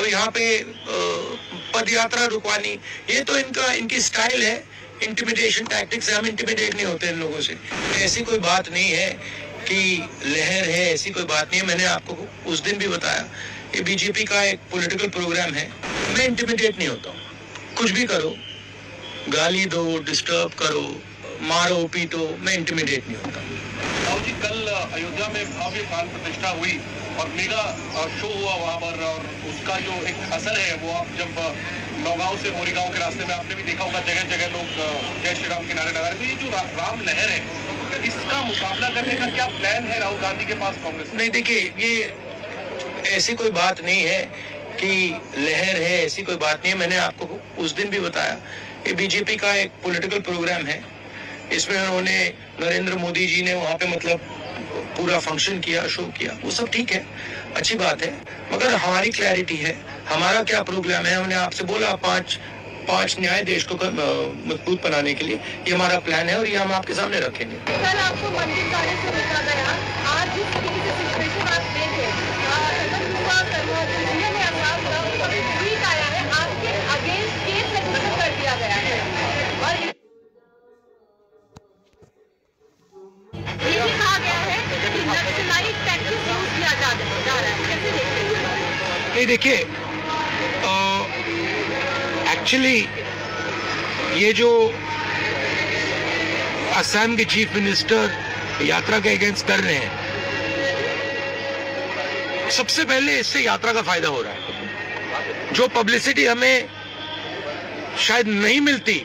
अब यहाँ पे पद यात्रा रुकवानी, ये तो इनकी स्टाइल है, इंटिमिडेशन टैक्टिक्स है। हम इंटिमिडेट नहीं होते इन लोगों से। ऐसी कोई बात नहीं है कि लहर है, ऐसी कोई बात नहीं है। मैंने आपको उस दिन भी बताया, ये बीजेपी का एक पॉलिटिकल प्रोग्राम है। मैं इंटिमिडेट नहीं होता हूँ। कुछ भी करो, गाली दो, डिस्टर्ब करो, मारो पीटो, मैं इंटिमिडेट नहीं होता। राहुल जी, कल अयोध्या में भव्य प्राण प्रतिष्ठा हुई और मेगा शो हुआ वहां पर, और उसका जो एक असर है वो आप जब नौगांव से मोरीगांव के रास्ते में आपने भी देखा होगा, जगह जगह लोग जय श्री राम के नारे लगा रहे। तो ये जो राम लहर है, इसका मुकाबला करने का क्या प्लान है राहुल गांधी के पास, कांग्रेस? नहीं, देखिए, ये ऐसी कोई बात नहीं है कि लहर है, ऐसी कोई बात नहीं है। मैंने आपको उस दिन भी बताया, ये बीजेपी का एक पॉलिटिकल प्रोग्राम है। इसमें उन्होंने नरेंद्र मोदी जी ने वहां पे मतलब पूरा फंक्शन किया, शो किया, वो सब ठीक है, अच्छी बात है। मगर हमारी क्लैरिटी है, हमारा क्या प्रोग्राम है। हमने आपसे बोला पांच न्याय देश को मजबूत बनाने के लिए ये हमारा प्लान है और ये हम आपके सामने रखेंगे। कल आपको मंदिर जाने से रोका गया, आज जिस तरीके से सिचुएशन आप देखे, ट्वीट आया है, आपके अगेंस्ट केस रजिस्टर कर दिया गया है और ये भी कहा गया है कि नक्सलाइट टैक्टिक्स यूज किया जा रहा है। कैसे देखते हैं? नहीं, देखिए, एक्चुअली ये जो असम के चीफ मिनिस्टर यात्रा के अगेंस्ट कर रहे हैं, सबसे पहले इससे यात्रा का फायदा हो रहा है। जो पब्लिसिटी हमें शायद नहीं मिलती,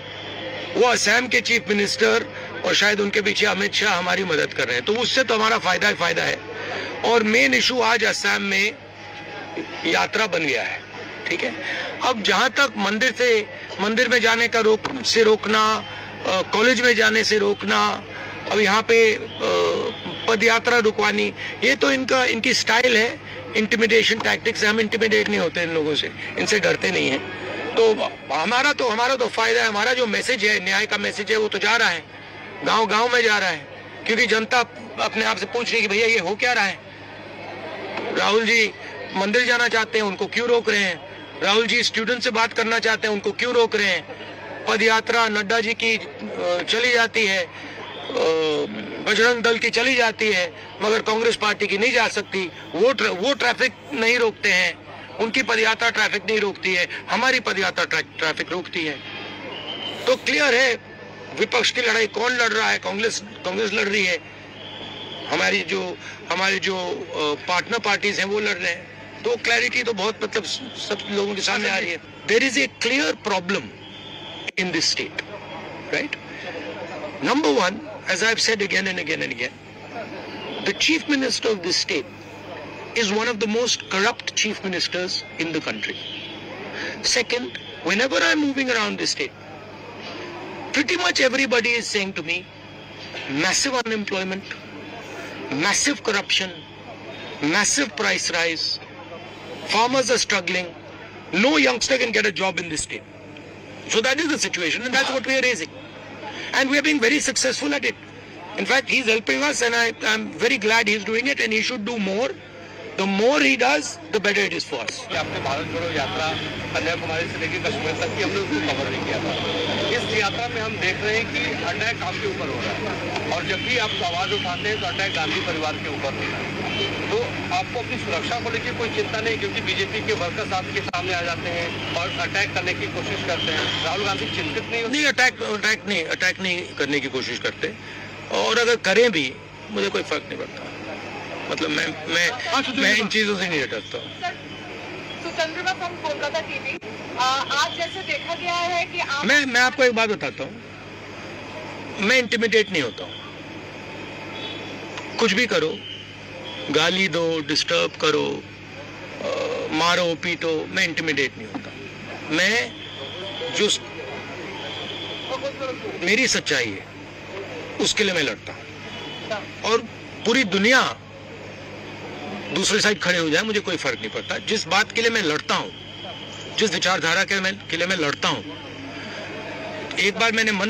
वो असम के चीफ मिनिस्टर और शायद उनके पीछे अमित शाह हमारी मदद कर रहे हैं, तो उससे तो हमारा फायदा ही फायदा है। और मेन इशू आज असम में यात्रा बन गया है, ठीक है। अब जहां तक मंदिर में जाने का रोकना, कॉलेज में जाने से रोकना, अब यहाँ पे पद यात्रा रुकवानी, ये तो इनकी स्टाइल है, इंटिमिडेशन टैक्टिक्स है। हम इंटिमिडेट नहीं होते इन लोगों से, इनसे डरते नहीं है। तो हमारा तो फायदा है। हमारा जो मैसेज है, न्याय का मैसेज है, वो तो जा रहा है, गांव में जा रहा है, क्योंकि जनता अपने आप से पूछ रही है कि भैया ये हो क्या रहा है। राहुल जी मंदिर जाना चाहते हैं, उनको क्यों रोक रहे हैं? राहुल जी स्टूडेंट से बात करना चाहते हैं, उनको क्यों रोक रहे हैं? पद यात्रा नड्डा जी की चली जाती है, बजरंग दल की चली जाती है, मगर कांग्रेस पार्टी की नहीं जा सकती। वो ट्रैफिक नहीं रोकते हैं, उनकी पदयात्रा ट्रैफिक नहीं रोकती है, हमारी पदयात्रा ट्रैफिक रोकती है। तो क्लियर है, विपक्ष की लड़ाई कौन लड़ रहा है? कांग्रेस लड़ रही है, हमारी जो पार्टनर पार्टीज हैं वो लड़ रहे हैं। तो क्लैरिटी तो बहुत मतलब सब लोगों के सामने आ रही है। There is a clear problem in this state, right? Number one, as I've said again and again and again, the chief minister of this state is one of the most corrupt chief ministers in the country. Second, whenever I'm moving around this state, pretty much everybody is saying to me, massive unemployment, massive corruption, massive price rise, farmers are struggling, no youngster can get a job in this state. So that is the situation, and that's what we are raising. And we are being very successful at it. In fact, he's helping us, and I'm very glad he's doing it, and he should do more. The more he does, the better it is for us. आपने भारत जोड़ो यात्रा कन्याकुमारी से लेकर कश्मीर तक की हमने उसको cover नहीं किया था। इस यात्रा में हम देख रहे हैं कि अटैक आपके ऊपर हो रहा है, और जब भी आप आवाज उठाते हैं तो अटैक गांधी परिवार के ऊपर होता है। तो आपको अपनी सुरक्षा को लेकर कोई चिंता नहीं, क्योंकि बीजेपी के वर्कर्स आपके सामने आ जाते हैं और अटैक करने की कोशिश करते हैं। राहुल गांधी चिंतित नहीं होते? नहीं, अटैक नहीं करने की कोशिश करते, और अगर करें भी मुझे कोई फर्क नहीं पड़ता। मतलब मैं इन चीजों से नहीं डरता। चंद्रमा फ्रॉम कोलकाता टीवी, आज जैसे देखा गया है कि मैं आपको एक बात बताता हूँ, मैं इंटिमिडेट नहीं होता हूँ। कुछ भी करो, गाली दो, डिस्टर्ब करो, मारो पीटो, मैं इंटिमिडेट नहीं होता। मैं जो मेरी सच्चाई है उसके लिए मैं लड़ता हूँ, और पूरी दुनिया दूसरी साइड खड़े हो जाए, मुझे कोई फर्क नहीं पड़ता। जिस बात के लिए मैं लड़ता हूँ, जिस विचारधारा के लिए मैं लड़ता हूँ, एक बार मैंने मन